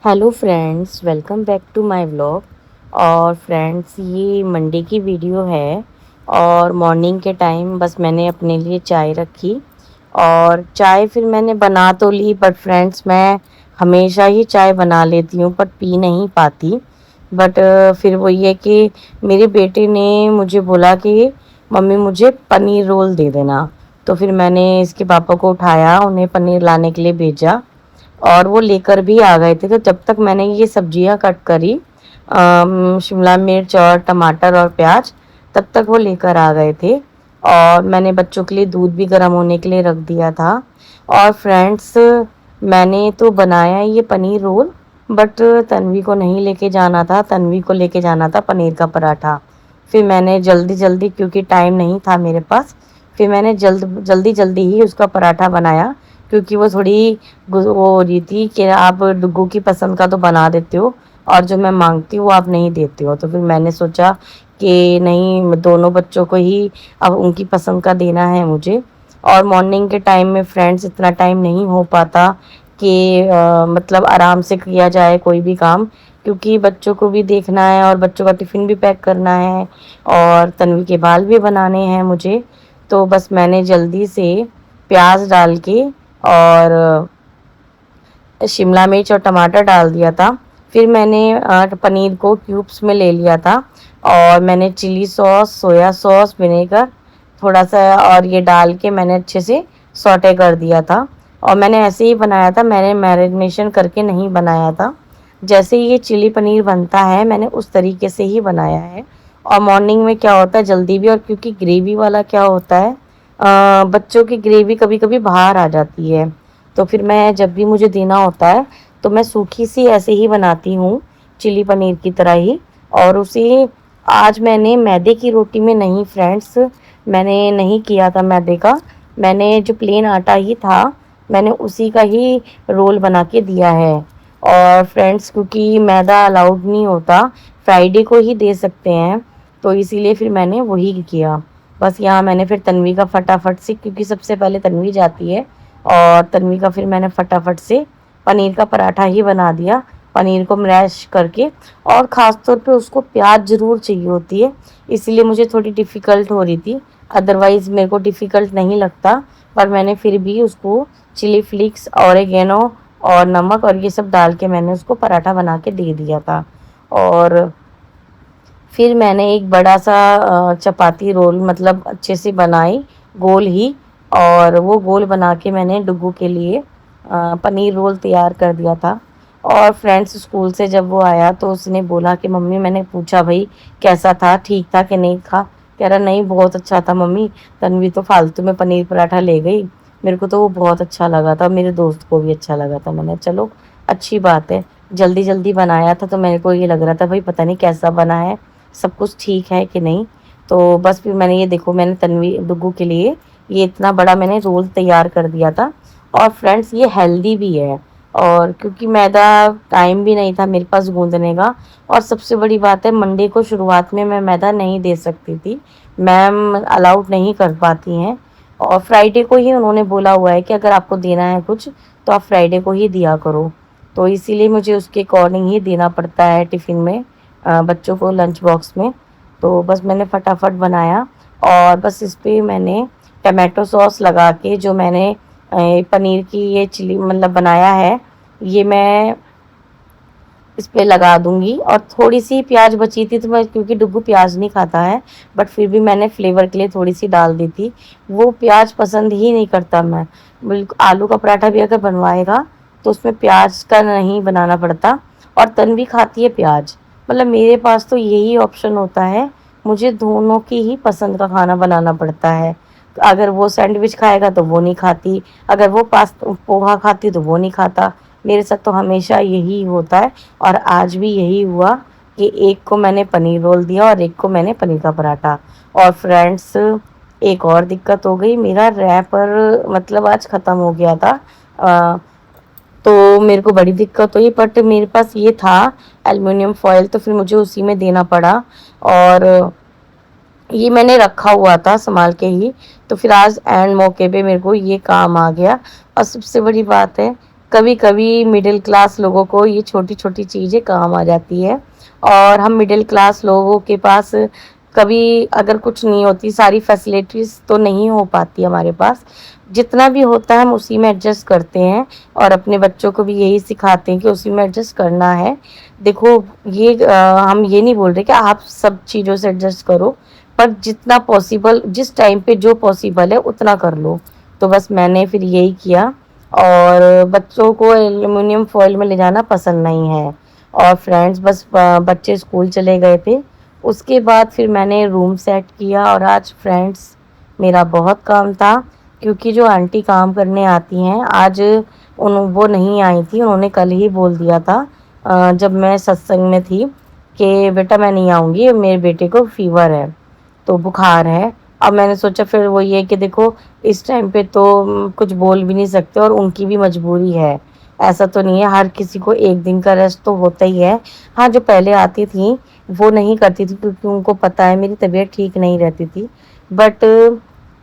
Hello friends, welcome back to my vlog. और friends, ये Monday की वीडियो है और मॉर्निंग के टाइम बस मैंने अपने लिए चाय रखी। और चाय फिर मैंने बना तो ली, बट फ्रेंड्स मैं हमेशा ही चाय बना लेती हूँ बट पी नहीं पाती। बट फिर वो ये कि मेरे बेटे ने मुझे बोला कि मम्मी मुझे पनीर रोल दे देना। तो फिर मैंने इसके पापा को उठाया, उन्हें पनीर लाने के लिए भेजा और वो लेकर भी आ गए थे। तो जब तक मैंने ये सब्जियां कट करी, शिमला मिर्च और टमाटर और प्याज, तब तक वो लेकर आ गए थे। और मैंने बच्चों के लिए दूध भी गर्म होने के लिए रख दिया था। और फ्रेंड्स, मैंने तो बनाया ये पनीर रोल, बट तन्वी को नहीं लेके जाना था, तन्वी को लेके जाना था पनीर का पराठा। फिर मैंने जल्दी जल्दी, क्योंकि टाइम नहीं था मेरे पास, फिर मैंने जल्दी जल्दी ही उसका पराठा बनाया। क्योंकि वो थोड़ी वो हो रही थी कि आप डुग्गू की पसंद का तो बना देते हो और जो मैं मांगती हूँ आप नहीं देते हो। तो फिर मैंने सोचा कि नहीं, दोनों बच्चों को ही अब उनकी पसंद का देना है मुझे। और मॉर्निंग के टाइम में फ्रेंड्स इतना टाइम नहीं हो पाता कि मतलब आराम से किया जाए कोई भी काम, क्योंकि बच्चों को भी देखना है और बच्चों का टिफ़िन भी पैक करना है और तन्वी के बाल भी बनाने हैं मुझे। तो बस मैंने जल्दी से प्याज डाल के और शिमला मिर्च और टमाटर डाल दिया था। फिर मैंने पनीर को क्यूब्स में ले लिया था और मैंने chilli sauce, soya sauce, vinegar थोड़ा सा और ये डाल के मैंने अच्छे से सौटे कर दिया था। और मैंने ऐसे ही बनाया था, मैंने मैरिनेशन करके नहीं बनाया था। जैसे ये चिली पनीर बनता है मैंने उस तरीके से ही बनाया है। और मॉर्निंग में क्या होता है, जल्दी भी, और क्योंकि ग्रेवी वाला क्या होता है, बच्चों की ग्रेवी कभी कभी बाहर आ जाती है। तो फिर मैं जब भी मुझे देना होता है तो मैं सूखी सी ऐसे ही बनाती हूँ, चिली पनीर की तरह ही। और उसे आज मैंने मैदे की रोटी में नहीं फ्रेंड्स, मैंने नहीं किया था मैदे का। मैंने जो प्लेन आटा ही था, मैंने उसी का ही रोल बना के दिया है। और फ्रेंड्स, क्योंकि मैदा अलाउड नहीं होता, फ्राइडे को ही दे सकते हैं, तो इसीलिए फिर मैंने वही किया। बस यहाँ मैंने फिर तन्वी का फटाफट से, क्योंकि सबसे पहले तन्वी जाती है, और तन्वी का फिर मैंने फटाफट से पनीर का पराठा ही बना दिया, पनीर को मैश करके। और ख़ास तौर पे उसको प्याज ज़रूर चाहिए होती है, इसलिए मुझे थोड़ी डिफ़िकल्ट हो रही थी। अदरवाइज़ मेरे को डिफ़िकल्ट नहीं लगता, पर मैंने फिर भी उसको चिली फ्लिक्स, ऑरिगेनो और नमक और ये सब डाल के मैंने उसको पराठा बना के दे दिया था। और फिर मैंने एक बड़ा सा चपाती रोल मतलब अच्छे से बनाई, गोल ही। और वो गोल बना के मैंने डुग्गू के लिए पनीर रोल तैयार कर दिया था। और फ्रेंड्स, स्कूल से जब वो आया तो उसने बोला कि मम्मी, मैंने पूछा भाई कैसा था, ठीक था कि नहीं था। कह रहा नहीं, बहुत अच्छा था मम्मी, तन्वी तो फालतू में पनीर पराठा ले गई, मेरे को तो वो बहुत अच्छा लगा था, मेरे दोस्त को भी अच्छा लगा था। मैंने चलो अच्छी बात है, जल्दी जल्दी बनाया था तो मेरे को ये लग रहा था भाई पता नहीं कैसा बना है, सब कुछ ठीक है कि नहीं। तो बस फिर मैंने ये देखो, मैंने तन्वी डुग्गू के लिए ये इतना बड़ा मैंने रोल तैयार कर दिया था। और फ्रेंड्स, ये हेल्दी भी है, और क्योंकि मैदा टाइम भी नहीं था मेरे पास गूंदने का। और सबसे बड़ी बात है, मंडे को शुरुआत में मैं मैदा नहीं दे सकती थी, मैम अलाउड नहीं कर पाती हैं। और फ्राइडे को ही उन्होंने बोला हुआ है कि अगर आपको देना है कुछ तो आप फ्राइडे को ही दिया करो। तो इसीलिए मुझे उसके अकॉर्डिंग ही देना पड़ता है टिफ़िन में, बच्चों को लंच बॉक्स में। तो बस मैंने फटाफट बनाया और बस इस पर मैंने टमाटो सॉस लगा के, जो मैंने पनीर की ये चिली मतलब बनाया है, ये मैं इस पे लगा दूंगी। और थोड़ी सी प्याज बची थी तो मैं, क्योंकि डुग्गू प्याज नहीं खाता है, बट फिर भी मैंने फ्लेवर के लिए थोड़ी सी डाल दी थी। वो प्याज पसंद ही नहीं करता। मैं बिल्कुल, आलू का पराठा भी अगर बनवाएगा तो उसमें प्याज का नहीं बनाना पड़ता। और तन्वी खाती है प्याज, मतलब मेरे पास तो यही ऑप्शन होता है, मुझे दोनों की ही पसंद का खाना बनाना पड़ता है। अगर वो सैंडविच खाएगा तो वो नहीं खाती, अगर वो पास्ता पोहा खाती तो वो नहीं खाता। मेरे साथ तो हमेशा यही होता है। और आज भी यही हुआ कि एक को मैंने पनीर रोल दिया और एक को मैंने पनीर का पराठा। और फ्रेंड्स, एक और दिक्कत हो गई, मेरा रैपर मतलब आज ख़त्म हो गया था। तो मेरे को बड़ी दिक्कत हुई, बट मेरे पास ये था एल्युमिनियम फॉयल, तो फिर मुझे उसी में देना पड़ा। और ये मैंने रखा हुआ था संभाल के ही, तो फिर आज एंड मौके पे मेरे को ये काम आ गया। और सबसे बड़ी बात है, कभी कभी मिडिल क्लास लोगों को ये छोटी छोटी चीज़ें काम आ जाती है। और हम मिडिल क्लास लोगों के पास कभी अगर कुछ नहीं होती, सारी फैसिलिटीज़ तो नहीं हो पाती हमारे पास, जितना भी होता है हम उसी में एडजस्ट करते हैं। और अपने बच्चों को भी यही सिखाते हैं कि उसी में एडजस्ट करना है। देखो, ये हम ये नहीं बोल रहे कि आप सब चीज़ों से एडजस्ट करो, पर जितना पॉसिबल, जिस टाइम पे जो पॉसिबल है उतना कर लो। तो बस मैंने फिर यही किया। और बच्चों को एल्युमिनियम फॉइल में ले जाना पसंद नहीं है। और फ्रेंड्स, बस बच्चे स्कूल चले गए थे, उसके बाद फिर मैंने रूम सेट किया। और आज फ्रेंड्स मेरा बहुत काम था, क्योंकि जो आंटी काम करने आती हैं आज वो नहीं आई थी। उन्होंने कल ही बोल दिया था जब मैं सत्संग में थी कि बेटा मैं नहीं आऊँगी, मेरे बेटे को फीवर है, तो बुखार है। अब मैंने सोचा फिर वो ये कि देखो इस टाइम पे तो कुछ बोल भी नहीं सकते, और उनकी भी मजबूरी है। ऐसा तो नहीं है, हर किसी को एक दिन का रेस्ट तो होता ही है। हाँ, जो पहले आती थी वो नहीं करती थी, क्योंकि उनको पता है मेरी तबीयत ठीक नहीं रहती थी। बट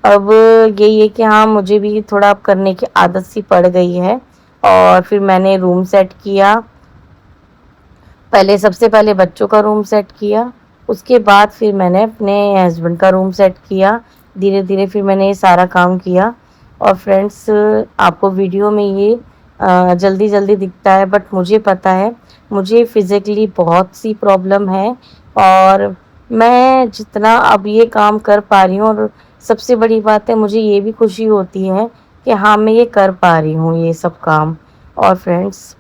अब यही है कि हाँ, मुझे भी थोड़ा अब करने की आदत सी पड़ गई है। और फिर मैंने रूम सेट किया। सबसे पहले बच्चों का रूम सेट किया, उसके बाद फिर मैंने अपने हस्बैंड का रूम सेट किया। धीरे धीरे फिर मैंने ये सारा काम किया। और फ्रेंड्स, आपको वीडियो में ये जल्दी जल्दी दिखता है, बट मुझे पता है मुझे फिज़िकली बहुत सी प्रॉब्लम है। और मैं जितना अब ये काम कर पा रही हूँ, और सबसे बड़ी बात है मुझे ये भी खुशी होती है कि हाँ, मैं ये कर पा रही हूँ ये सब काम। और फ्रेंड्स,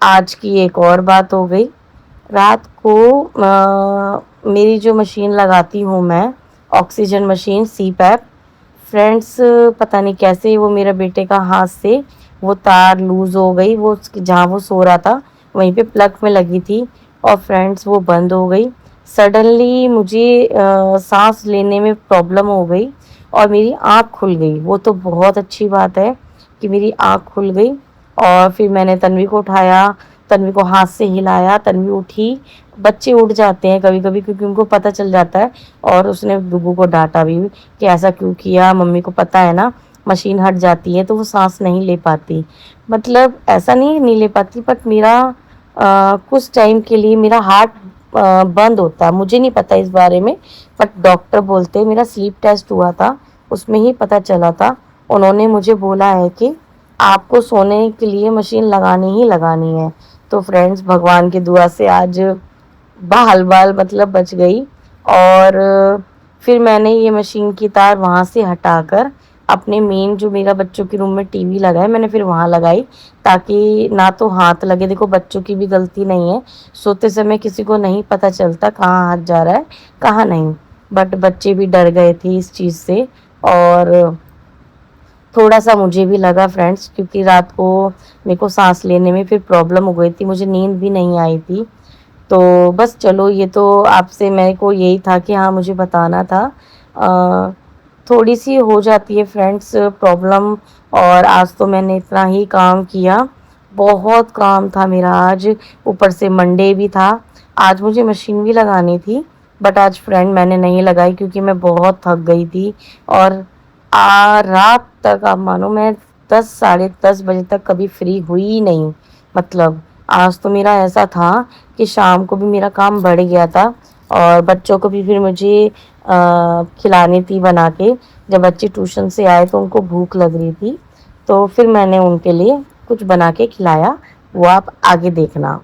आज की एक और बात हो गई। रात को मेरी जो मशीन लगाती हूँ मैं, ऑक्सीजन मशीन सीपैप, फ्रेंड्स पता नहीं कैसे वो मेरे बेटे का हाथ से वो तार लूज़ हो गई। वो जहाँ वो सो रहा था वहीं पे प्लग में लगी थी, और फ्रेंड्स वो बंद हो गई। सडनली मुझे सांस लेने में प्रॉब्लम हो गई, और मेरी आँख खुल गई। वो तो बहुत अच्छी बात है कि मेरी आँख खुल गई। और फिर मैंने तन्वी को उठाया, तन्वी को हाथ से हिलाया, तन्वी उठी। बच्चे उठ जाते हैं कभी कभी, क्योंकि उनको पता चल जाता है। और उसने डुगू को डांटा भी कि ऐसा क्यों किया, मम्मी को पता है ना मशीन हट जाती है तो वो सांस नहीं ले पाती। मतलब ऐसा नहीं ले पाती, बट मेरा कुछ टाइम के लिए मेरा हार्ट बंद होता है। मुझे नहीं पता इस बारे में, बट डॉक्टर बोलते हैं, मेरा स्लीप टेस्ट हुआ था उसमें ही पता चला था। उन्होंने मुझे बोला है कि आपको सोने के लिए मशीन लगानी ही लगानी है। तो फ्रेंड्स, भगवान की दुआ से आज बाल बाल मतलब बच गई। और फिर मैंने ये मशीन की तार वहाँ से हटाकर अपने मेन जो मेरा बच्चों के रूम में टीवी लगा है, मैंने फिर वहाँ लगाई, ताकि ना तो हाथ लगे। देखो, बच्चों की भी गलती नहीं है, सोते समय किसी को नहीं पता चलता कहाँ हाथ जा रहा है कहाँ नहीं। बट बच्चे भी डर गए थे इस चीज़ से। और थोड़ा सा मुझे भी लगा फ्रेंड्स, क्योंकि रात को मेरे को सांस लेने में फिर प्रॉब्लम हो गई थी, मुझे नींद भी नहीं आई थी। तो बस चलो, ये तो आपसे मेरे को यही था कि हाँ, मुझे बताना था। थोड़ी सी हो जाती है फ्रेंड्स प्रॉब्लम। और आज तो मैंने इतना ही काम किया, बहुत काम था मेरा आज, ऊपर से मंडे भी था। आज मुझे मशीन भी लगानी थी, बट आज फ्रेंड मैंने नहीं लगाई, क्योंकि मैं बहुत थक गई थी। और रात तक आप मानो मैं 10 साढ़े 10 बजे तक कभी फ्री हुई ही नहीं। मतलब आज तो मेरा ऐसा था कि शाम को भी मेरा काम बढ़ गया था। और बच्चों को भी फिर मुझे खिलानी थी बना के। जब बच्चे ट्यूशन से आए तो उनको भूख लग रही थी, तो फिर मैंने उनके लिए कुछ बना के खिलाया, वो आप आगे देखना।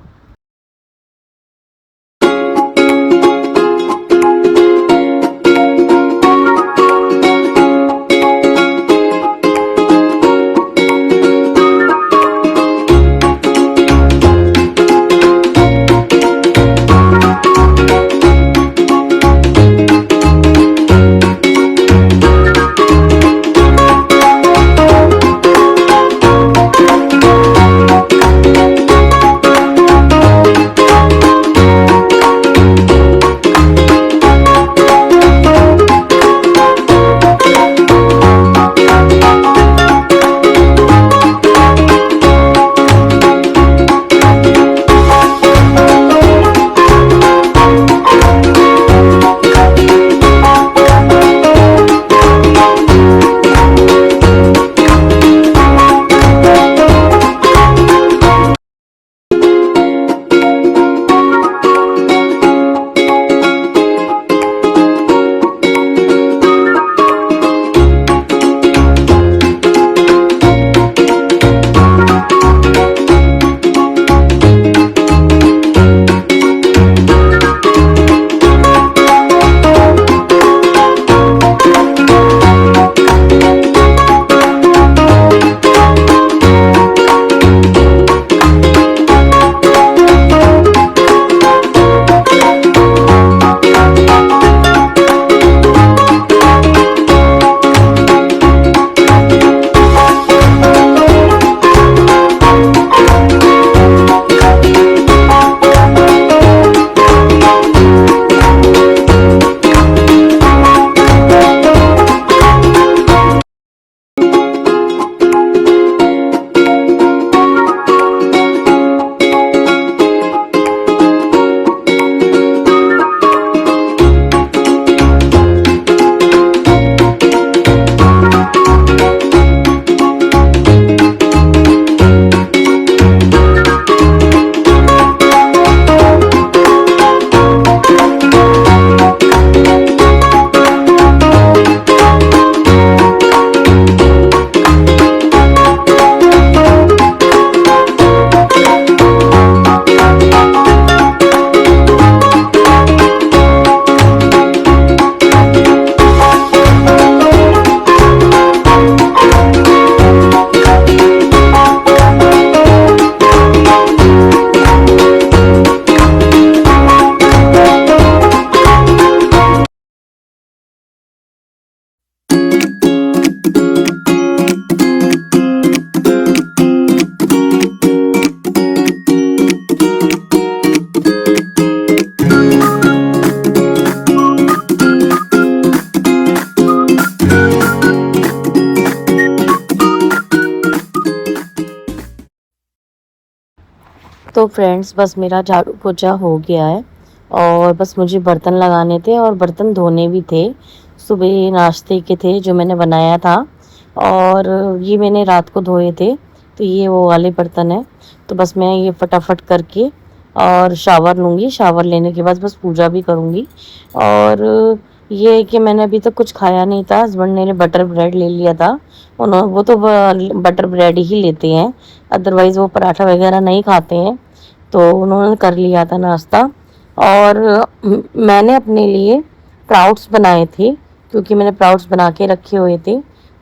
तो फ्रेंड्स बस मेरा झाड़ू पोछा हो गया है और बस मुझे बर्तन लगाने थे और बर्तन धोने भी थे। सुबह नाश्ते के थे जो मैंने बनाया था और ये मैंने रात को धोए थे, तो ये वो वाले बर्तन हैं। तो बस मैं ये फटाफट करके और शावर लूँगी। शावर लेने के बाद बस पूजा भी करूँगी। और ये है कि मैंने अभी तक कुछ खाया नहीं था। हस्बैंड ने बटर ब्रेड ले लिया था। वो तो बटर ब्रेड ही लेते हैं, अदरवाइज़ वो पराठा वगैरह नहीं खाते हैं। तो उन्होंने कर लिया था नाश्ता। और मैंने अपने लिए स्प्राउट्स बनाए थे, क्योंकि मैंने स्प्राउट्स बना के रखे हुए थे।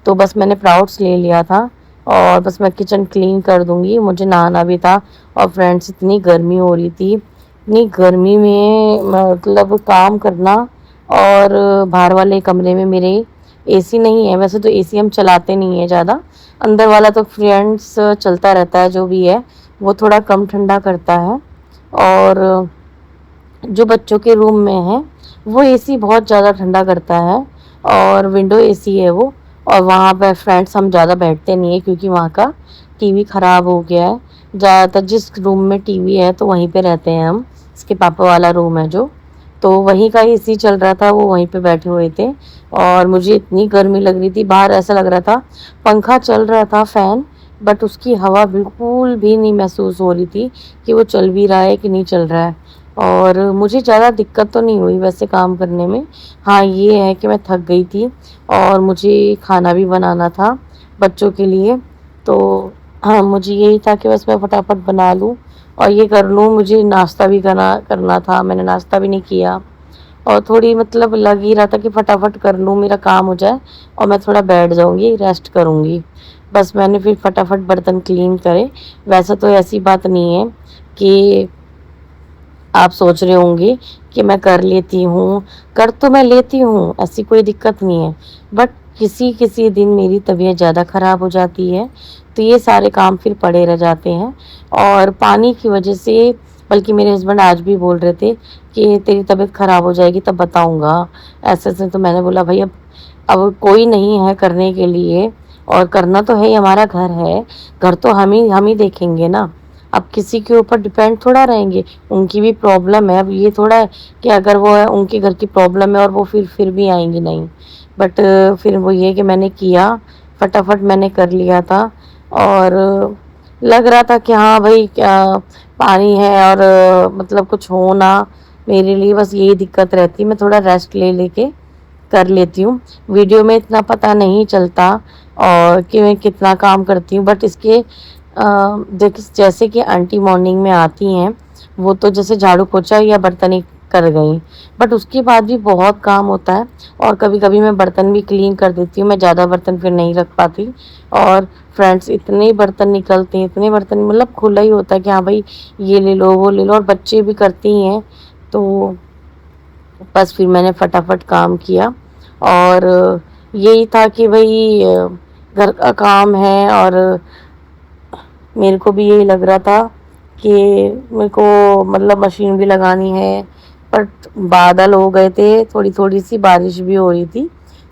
तो बस मैंने स्प्राउट्स ले लिया था और बस मैं किचन क्लीन कर दूंगी। मुझे नहाना भी था। और फ्रेंड्स इतनी गर्मी हो रही थी, इतनी गर्मी में मतलब काम करना। और बाहर वाले कमरे में मेरे एसी नहीं है। वैसे तो एसी हम चलाते नहीं है ज़्यादा, अंदर वाला तो फ्रेंड्स चलता रहता है, जो भी है वो थोड़ा कम ठंडा करता है। और जो बच्चों के रूम में है वो एसी बहुत ज़्यादा ठंडा करता है और विंडो एसी है वो। और वहाँ पर फ्रेंड्स हम ज़्यादा बैठते नहीं है, क्योंकि वहाँ का टीवी ख़राब हो गया है। ज़्यादातर जिस रूम में टीवी है तो वहीं पे रहते हैं हम। इसके पापा वाला रूम है जो, तो वहीं का एसी चल रहा था, वो वहीं पे बैठे हुए थे। और मुझे इतनी गर्मी लग रही थी, बाहर ऐसा लग रहा था पंखा चल रहा था फ़ैन, बट उसकी हवा बिल्कुल भी नहीं महसूस हो रही थी कि वो चल भी रहा है कि नहीं चल रहा है। और मुझे ज़्यादा दिक्कत तो नहीं हुई वैसे काम करने में। हाँ, ये है कि मैं थक गई थी और मुझे खाना भी बनाना था बच्चों के लिए। तो हाँ, मुझे यही था कि बस मैं फटाफट बना लूँ और ये कर लूँ। मुझे नाश्ता भी करना था, मैंने नाश्ता भी नहीं किया। और थोड़ी मतलब लग ही रहा था कि फटाफट कर लूँ, मेरा काम हो जाए और मैं थोड़ा बैठ जाऊँगी, रेस्ट करूँगी। बस मैंने फिर फटाफट बर्तन क्लीन करे। वैसे तो ऐसी बात नहीं है कि आप सोच रहे होंगे कि मैं कर लेती हूँ, कर तो मैं लेती हूँ, ऐसी कोई दिक्कत नहीं है। बट किसी किसी दिन मेरी तबीयत ज़्यादा ख़राब हो जाती है, तो ये सारे काम फिर पड़े रह जाते हैं। और पानी की वजह से, बल्कि मेरे हस्बैंड आज भी बोल रहे थे कि तेरी तबीयत ख़राब हो जाएगी तब बताऊँगा, ऐसे ऐसे। तो मैंने बोला भाई अब कोई नहीं है करने के लिए, और करना तो है ही, हमारा घर है, घर तो हम ही देखेंगे ना। अब किसी के ऊपर डिपेंड थोड़ा रहेंगे, उनकी भी प्रॉब्लम है। अब ये थोड़ा है कि अगर वो है उनके घर की प्रॉब्लम है और वो फिर भी आएंगी नहीं। बट फिर वो ये कि मैंने किया, फटाफट मैंने कर लिया था। और लग रहा था कि हाँ भाई क्या पानी है और मतलब कुछ हो ना, मेरे लिए बस यही दिक्कत रहती। मैं थोड़ा रेस्ट ले लेके कर लेती हूँ। वीडियो में इतना पता नहीं चलता और कि मैं कितना काम करती हूँ, बट इसके जैसे कि आंटी मॉर्निंग में आती हैं, वो तो जैसे झाड़ू पोछा या बर्तन ही कर गई, बट उसके बाद भी बहुत काम होता है। और कभी कभी मैं बर्तन भी क्लीन कर देती हूँ, मैं ज़्यादा बर्तन फिर नहीं रख पाती। और फ्रेंड्स इतने बर्तन निकलते हैं, इतने बर्तन, मतलब खुला ही होता है कि हाँ भाई ये ले लो वो ले लो, और बच्चे भी करती हैं। तो बस फिर मैंने फटाफट काम किया। और यही था कि भाई घर का काम है और मेरे को भी यही लग रहा था कि मेरे को मतलब मशीन भी लगानी है। पर बादल हो गए थे, थोड़ी थोड़ी सी बारिश भी हो रही थी,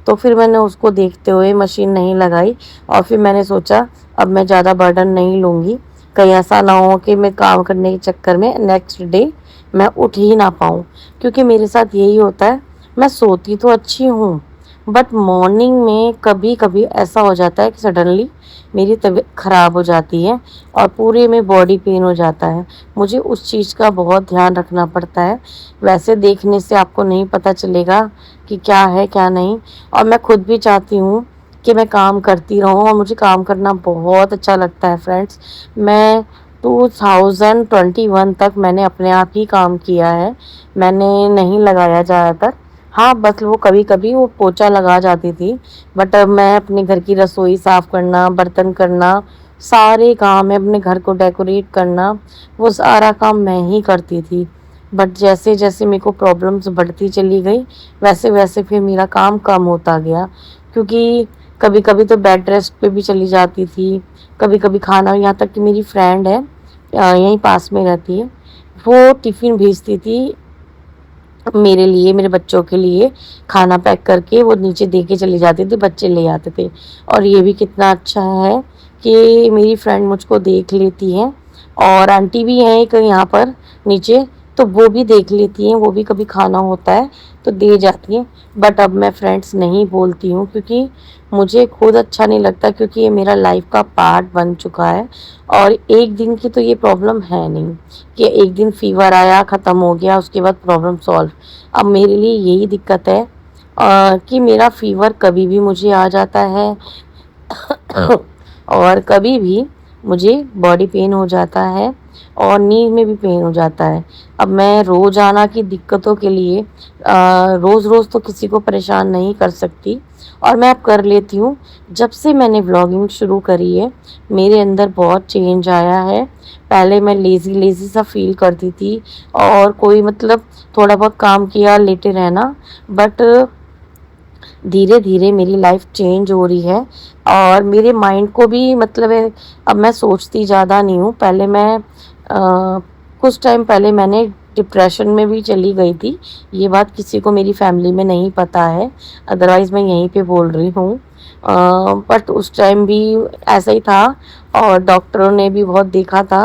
तो फिर मैंने उसको देखते हुए मशीन नहीं लगाई। और फिर मैंने सोचा अब मैं ज़्यादा बर्डन नहीं लूँगी, कहीं ऐसा ना हो कि मैं काम करने के चक्कर में नेक्स्ट डे मैं उठ ही ना पाऊँ। क्योंकि मेरे साथ यही होता है, मैं सोती तो अच्छी हूँ, बट मॉर्निंग में कभी कभी ऐसा हो जाता है कि सडनली मेरी तबीयत ख़राब हो जाती है और पूरे में बॉडी पेन हो जाता है। मुझे उस चीज़ का बहुत ध्यान रखना पड़ता है। वैसे देखने से आपको नहीं पता चलेगा कि क्या है क्या नहीं। और मैं खुद भी चाहती हूँ कि मैं काम करती रहूँ, और मुझे काम करना बहुत अच्छा लगता है फ्रेंड्स। मैं 2021 तक मैंने अपने आप ही काम किया है, मैंने नहीं लगाया ज़्यादातर। हाँ, बस वो कभी कभी वो पोछा लगा जाती थी, बट अब मैं अपने घर की रसोई साफ़ करना, बर्तन करना, सारे काम है, अपने घर को डेकोरेट करना, वो सारा काम मैं ही करती थी। बट जैसे जैसे मेरे को प्रॉब्लम्स बढ़ती चली गई, वैसे वैसे फिर मेरा काम कम होता गया। क्योंकि कभी कभी तो बेड रेस्ट पे भी चली जाती थी, कभी कभी खाना, यहाँ तक कि मेरी फ्रेंड है यहीं पास में रहती है, वो टिफ़िन भेजती थी मेरे लिए, मेरे बच्चों के लिए खाना पैक करके वो नीचे दे के चली जाती थी, बच्चे ले आते थे। और ये भी कितना अच्छा है कि मेरी फ्रेंड मुझको देख लेती है और आंटी भी हैं एक यहाँ पर नीचे, तो वो भी देख लेती हैं, वो भी कभी खाना होता है तो दे जाती हैं। बट अब मैं फ्रेंड्स नहीं बोलती हूँ, क्योंकि मुझे खुद अच्छा नहीं लगता, क्योंकि ये मेरा लाइफ का पार्ट बन चुका है। और एक दिन की तो ये प्रॉब्लम है नहीं कि एक दिन फीवर आया ख़त्म हो गया उसके बाद प्रॉब्लम सॉल्व। अब मेरे लिए यही दिक्कत है कि मेरा फीवर कभी भी मुझे आ जाता है और कभी भी मुझे बॉडी पेन हो जाता है और नींद में भी पेन हो जाता है। अब मैं रोज़ाना की दिक्कतों के लिए रोज़ रोज़ तो किसी को परेशान नहीं कर सकती, और मैं अब कर लेती हूँ। जब से मैंने व्लॉगिंग शुरू करी है मेरे अंदर बहुत चेंज आया है। पहले मैं लेज़ी लेज़ी सा फील करती थी, और कोई मतलब थोड़ा बहुत काम किया लेटे रहना, बट धीरे धीरे मेरी लाइफ चेंज हो रही है। और मेरे माइंड को भी मतलब है, अब मैं सोचती ज़्यादा नहीं हूँ। पहले मैं कुछ टाइम पहले मैंने डिप्रेशन में भी चली गई थी। ये बात किसी को मेरी फैमिली में नहीं पता है, अदरवाइज़ मैं यहीं पे बोल रही हूँ। बट उस टाइम भी ऐसा ही था, और डॉक्टरों ने भी बहुत देखा था,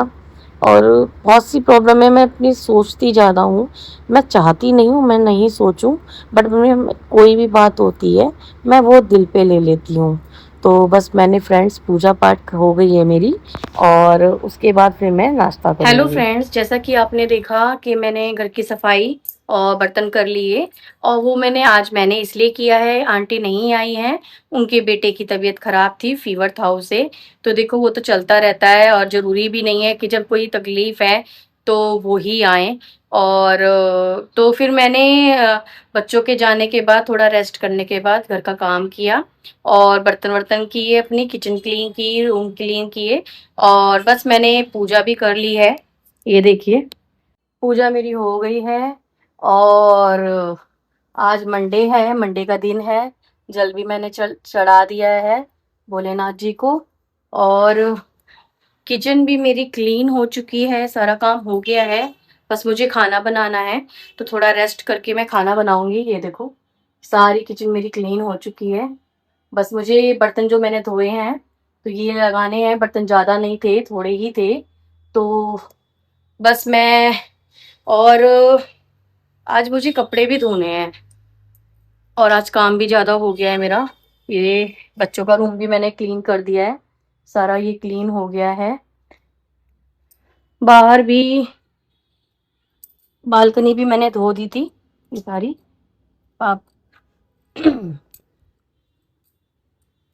और बहुत सी प्रॉब्लम है। मैं अपनी सोचती ज़्यादा हूँ, मैं चाहती नहीं हूँ मैं नहीं सोचूं, बट मैं कोई भी बात होती है मैं वो दिल पे ले लेती हूँ। तो बस मैंने फ्रेंड्स पूजा पाठ हो गई है मेरी, और उसके बाद फिर मैं नाश्ता करूँगी। हेलो फ्रेंड्स, जैसा कि आपने देखा कि मैंने घर की सफाई और बर्तन कर लिए, और वो मैंने इसलिए किया है, आंटी नहीं आई हैं, उनके बेटे की तबीयत खराब थी, फीवर था उसे। तो देखो वो तो चलता रहता है, और ज़रूरी भी नहीं है कि जब कोई तकलीफ़ है तो वो ही आएँ। और तो फिर मैंने बच्चों के जाने के बाद थोड़ा रेस्ट करने के बाद घर का काम किया, और बर्तन वर्तन किए, अपनी किचन क्लीन की, रूम क्लीन किए, और बस मैंने पूजा भी कर ली है। ये देखिए पूजा मेरी हो गई है। और आज मंडे है, मंडे का दिन है, जल भी मैंने चढ़ा दिया है भोलेनाथ जी को। और किचन भी मेरी क्लीन हो चुकी है, सारा काम हो गया है, बस मुझे खाना बनाना है। तो थोड़ा रेस्ट करके मैं खाना बनाऊंगी। ये देखो सारी किचन मेरी क्लीन हो चुकी है, बस मुझे बर्तन जो मैंने धोए हैं तो ये लगाने हैं। बर्तन ज़्यादा नहीं थे, थोड़े ही थे, तो बस मैं, और आज मुझे कपड़े भी धोने हैं, और आज काम भी ज़्यादा हो गया है मेरा। ये बच्चों का रूम भी मैंने क्लीन कर दिया है, सारा ये क्लीन हो गया है। बाहर भी बालकनी भी मैंने धो दी थी ये सारी आप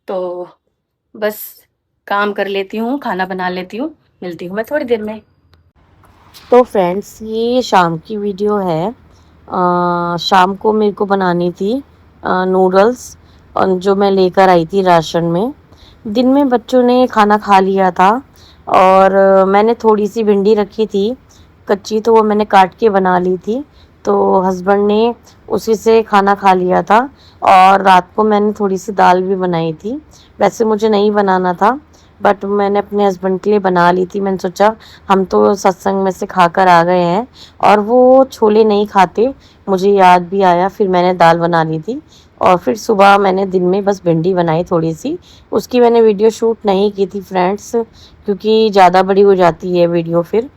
तो बस काम कर लेती हूँ, खाना बना लेती हूँ, मिलती हूँ मैं थोड़ी देर में। तो फ्रेंड्स ये शाम की वीडियो है। शाम को मेरे को बनानी थी नूडल्स, और जो मैं लेकर आई थी राशन में। दिन में बच्चों ने खाना खा लिया था, और मैंने थोड़ी सी भिंडी रखी थी कच्ची, तो वो मैंने काट के बना ली थी। तो हस्बैंड ने उसी से खाना खा लिया था। और रात को मैंने थोड़ी सी दाल भी बनाई थी, वैसे मुझे नहीं बनाना था, बट मैंने अपने हस्बैंड के लिए बना ली थी। मैंने सोचा हम तो सत्संग में से खाकर आ गए हैं, और वो छोले नहीं खाते, मुझे याद भी आया, फिर मैंने दाल बना ली थी। और फिर सुबह मैंने दिन में बस भिंडी बनाई थोड़ी सी, उसकी मैंने वीडियो शूट नहीं की थी फ्रेंड्स, क्योंकि ज़्यादा बड़ी हो जाती है वीडियो फिर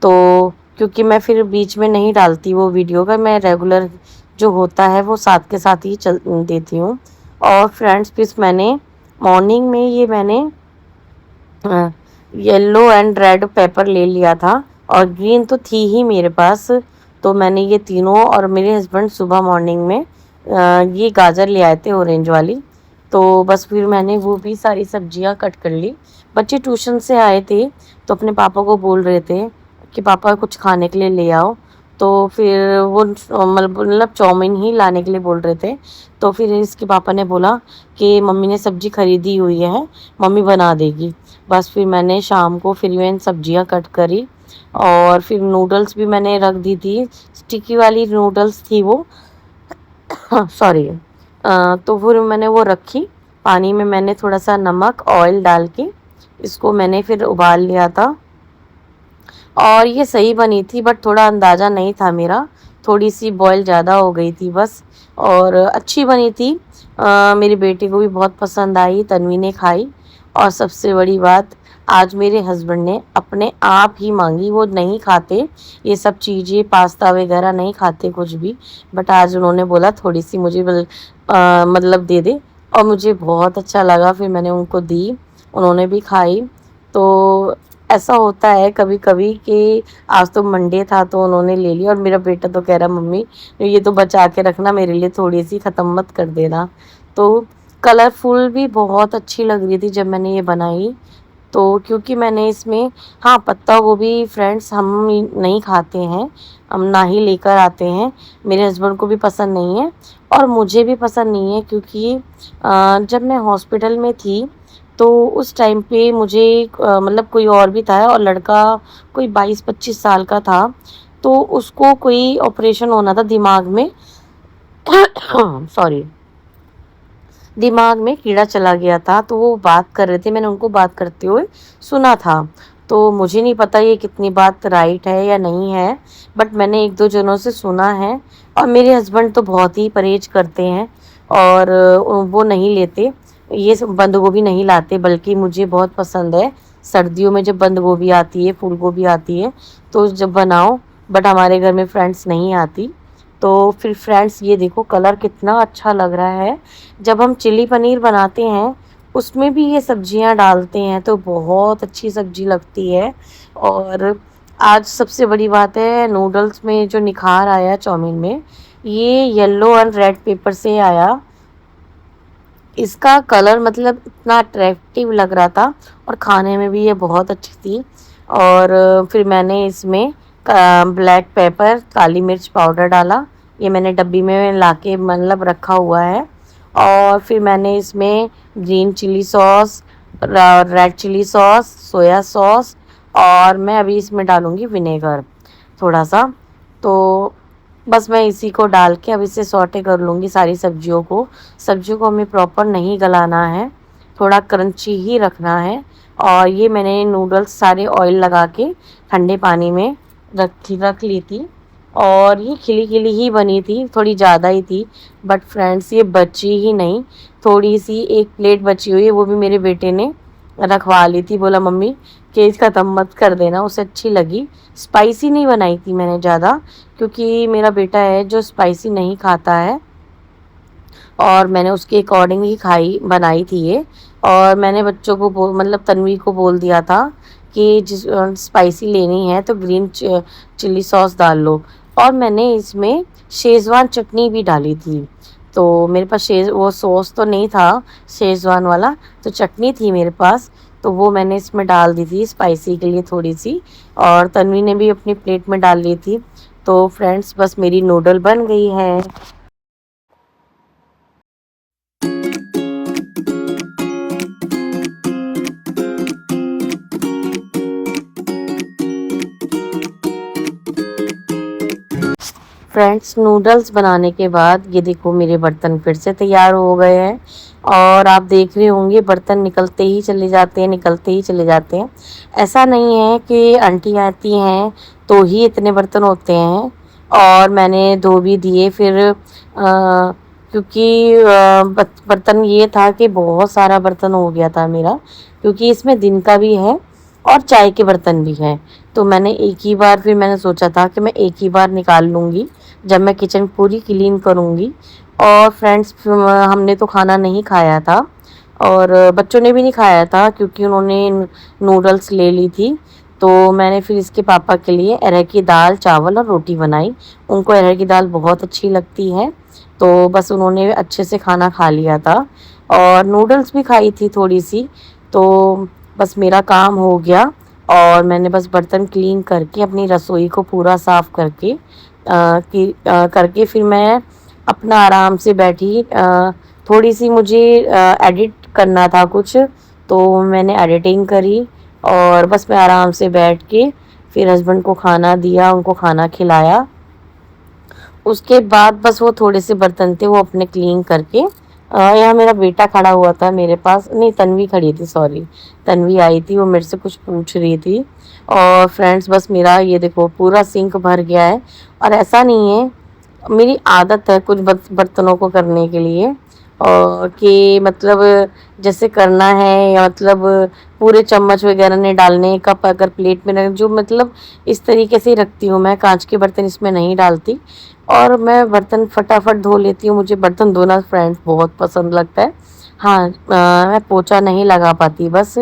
तो क्योंकि मैं फिर बीच में नहीं डालती वो वीडियो का, मैं रेगुलर जो होता है वो साथ के साथ ही चल देती हूँ। और फ्रेंड्स फिर मैंने मॉर्निंग में ये मैंने येलो एंड रेड पेपर ले लिया था, और ग्रीन तो थी ही मेरे पास, तो मैंने ये तीनों, और मेरे हस्बैंड सुबह मॉर्निंग में ये गाजर ले आए थे ऑरेंज वाली, तो बस फिर मैंने वो भी सारी सब्जियां कट कर ली। बच्चे ट्यूशन से आए थे तो अपने पापा को बोल रहे थे कि पापा कुछ खाने के लिए ले आओ, तो फिर वो मतलब चाउमीन ही लाने के लिए बोल रहे थे। तो फिर इसके पापा ने बोला कि मम्मी ने सब्जी खरीदी हुई है, मम्मी बना देगी। बस फिर मैंने शाम को फिर मैंने सब्जियां कट करी, और फिर नूडल्स भी मैंने रख दी थी, स्टिकी वाली नूडल्स थी वो सॉरी। तो फिर मैंने वो रखी, पानी में मैंने थोड़ा सा नमक ऑयल डाल के इसको मैंने फिर उबाल लिया था, और ये सही बनी थी, बट थोड़ा अंदाज़ा नहीं था मेरा, थोड़ी सी बॉयल ज़्यादा हो गई थी बस, और अच्छी बनी थी। मेरे बेटे को भी बहुत पसंद आई, तन्वी ने खाई, और सबसे बड़ी बात आज मेरे हस्बैंड ने अपने आप ही मांगी। वो नहीं खाते ये सब चीज़ें, पास्ता वगैरह नहीं खाते कुछ भी, बट आज उन्होंने बोला थोड़ी सी मुझे मतलब दे दे, और मुझे बहुत अच्छा लगा। फिर मैंने उनको दी, उन्होंने भी खाई। तो ऐसा होता है कभी कभी कि आज तो मंडे था तो उन्होंने ले लिया, और मेरा बेटा तो कह रहा मम्मी ये तो बचा के रखना, मेरे लिए थोड़ी सी ख़त्म मत कर देना। तो कलरफुल भी बहुत अच्छी लग रही थी जब मैंने ये बनाई। तो क्योंकि मैंने इसमें, हाँ, पत्ता गोभी फ्रेंड्स हम नहीं खाते हैं, हम ना ही लेकर आते हैं। मेरे हस्बैंड को भी पसंद नहीं है और मुझे भी पसंद नहीं है, क्योंकि जब मैं हॉस्पिटल में थी तो उस टाइम पे मुझे मतलब कोई और भी था, और लड़का कोई 22-25 साल का था। तो उसको कोई ऑपरेशन होना था दिमाग में सॉरी, दिमाग में कीड़ा चला गया था। तो वो बात कर रहे थे, मैंने उनको बात करते हुए सुना था। तो मुझे नहीं पता ये कितनी बात राइट है या नहीं है, बट मैंने एक दो जनों से सुना है। और मेरे हस्बैंड तो बहुत ही परहेज करते हैं, और वो नहीं लेते, ये सब बंद गोभी नहीं लाते, बल्कि मुझे बहुत पसंद है। सर्दियों में जब बंद गोभी आती है, फूल गोभी आती है, तो जब बनाओ, बट हमारे घर में फ्रेंड्स नहीं आती। तो फिर फ्रेंड्स ये देखो कलर कितना अच्छा लग रहा है। जब हम चिली पनीर बनाते हैं उसमें भी ये सब्जियां डालते हैं तो बहुत अच्छी सब्जी लगती है। और आज सबसे बड़ी बात है, नूडल्स में जो निखार आया चाउमीन में, ये येलो एंड रेड पेपर से आया। इसका कलर मतलब इतना अट्रैक्टिव लग रहा था, और खाने में भी ये बहुत अच्छी थी। और फिर मैंने इसमें ब्लैक पेपर, काली मिर्च पाउडर डाला। ये मैंने डब्बी में लाके मतलब रखा हुआ है। और फिर मैंने इसमें green chilli sauce, red chilli sauce, soya sauce, और मैं अभी इसमें डालूँगी विनेगर थोड़ा सा। तो बस मैं इसी को डाल के अब इसे सौटे कर लूँगी सारी सब्जियों को। सब्जियों को हमें प्रॉपर नहीं गलाना है, थोड़ा क्रंची ही रखना है। और ये मैंने नूडल्स सारे ऑयल लगा के ठंडे पानी में रख ली थी, और ये खिली खिली ही बनी थी, थोड़ी ज़्यादा ही थी। बट फ्रेंड्स ये बची ही नहीं, थोड़ी सी एक प्लेट बची हुई है, वो भी मेरे बेटे ने रखवा ली थी। बोला मम्मी कि ख़त्म मत कर देना, उसे अच्छी लगी। स्पाइसी नहीं बनाई थी मैंने ज़्यादा, क्योंकि मेरा बेटा है जो स्पाइसी नहीं खाता है, और मैंने उसके अकॉर्डिंग ही बनाई थी ये। और मैंने बच्चों को मतलब तन्वी को बोल दिया था कि जिस स्पाइसी लेनी है तो ग्रीन चिल्ली सॉस डाल लो। और मैंने इसमें शेज़वान चटनी भी डाली थी। तो मेरे पास वो सॉस तो नहीं था शेज़वान वाला, तो चटनी थी मेरे पास, तो वो मैंने इसमें डाल दी थी स्पाइसी के लिए थोड़ी सी। और तन्वी ने भी अपनी प्लेट में डाल ली थी। तो फ्रेंड्स बस मेरी नूडल बन गई है। फ्रेंड्स नूडल्स बनाने के बाद ये देखो मेरे बर्तन फिर से तैयार हो गए हैं। और आप देख रहे होंगे बर्तन निकलते ही चले जाते हैं, निकलते ही चले जाते हैं। ऐसा नहीं है कि आंटी आती हैं तो ही इतने बर्तन होते हैं। और मैंने धो भी दिए फिर, क्योंकि बर्तन ये था कि बहुत सारा बर्तन हो गया था मेरा, क्योंकि इसमें दिन का भी है और चाय के बर्तन भी हैं। तो मैंने एक ही बार, फिर मैंने सोचा था कि मैं एक ही बार निकाल लूँगी जब मैं किचन पूरी क्लीन करूँगी। और फ्रेंड्स हमने तो खाना नहीं खाया था, और बच्चों ने भी नहीं खाया था, क्योंकि उन्होंने नूडल्स ले ली थी। तो मैंने फिर इसके पापा के लिए अरहर की दाल, चावल और रोटी बनाई। उनको अरहर की दाल बहुत अच्छी लगती है, तो बस उन्होंने अच्छे से खाना खा लिया था, और नूडल्स भी खाई थी थोड़ी सी। तो बस मेरा काम हो गया, और मैंने बस बर्तन क्लीन करके अपनी रसोई को पूरा साफ़ करके फिर मैं अपना आराम से बैठी। थोड़ी सी मुझे एडिट करना था कुछ, तो मैंने एडिटिंग करी, और बस मैं आराम से बैठ के फिर हस्बैंड को खाना दिया, उनको खाना खिलाया। उसके बाद बस वो थोड़े से बर्तन थे वो अपने क्लीन करके, यहाँ मेरा बेटा खड़ा हुआ था मेरे पास, नहीं तन्वी खड़ी थी, सॉरी तन्वी आई थी, वो मेरे से कुछ पूछ रही थी। और फ्रेंड्स बस मेरा ये देखो पूरा सिंक भर गया है। और ऐसा नहीं है, मेरी आदत है कुछ बर्तनों को करने के लिए, और कि मतलब जैसे करना है, या मतलब पूरे चम्मच वगैरह नहीं डालने, कप अगर प्लेट में रख, जो मतलब इस तरीके से ही रखती हूँ मैं। कांच के बर्तन इसमें नहीं डालती, और मैं बर्तन फटाफट धो लेती हूँ। मुझे बर्तन धोना फ्रेंड्स बहुत पसंद लगता है। हाँ, मैं पोछा नहीं लगा पाती, बस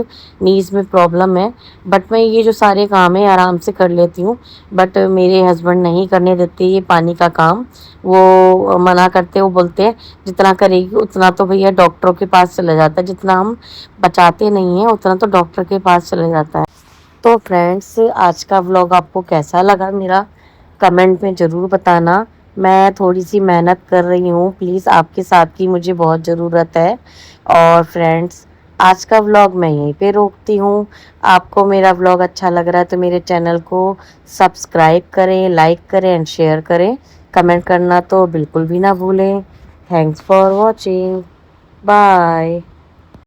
नीज़ में प्रॉब्लम है। बट मैं ये जो सारे काम है आराम से कर लेती हूँ। बट मेरे हस्बैंड नहीं करने देते ये पानी का काम। वो मना करते, वो बोलते हैं जितना करेगी उतना तो भैया डॉक्टरों के पास चला जाता है, जितना हम बचाते नहीं हैं उतना तो डॉक्टर के पास चले जाता है। तो फ्रेंड्स, आज का व्लॉग आपको कैसा लगा मेरा, कमेंट में ज़रूर बताना। मैं थोड़ी सी मेहनत कर रही हूँ, प्लीज़ आपके साथ की मुझे बहुत ज़रूरत है। और फ्रेंड्स, आज का व्लॉग मैं यहीं पे रोकती हूँ। आपको मेरा व्लॉग अच्छा लग रहा है तो मेरे चैनल को सब्सक्राइब करें, लाइक करें एंड शेयर करें। कमेंट करना तो बिल्कुल भी ना भूलें। Thanks for watching. बाय।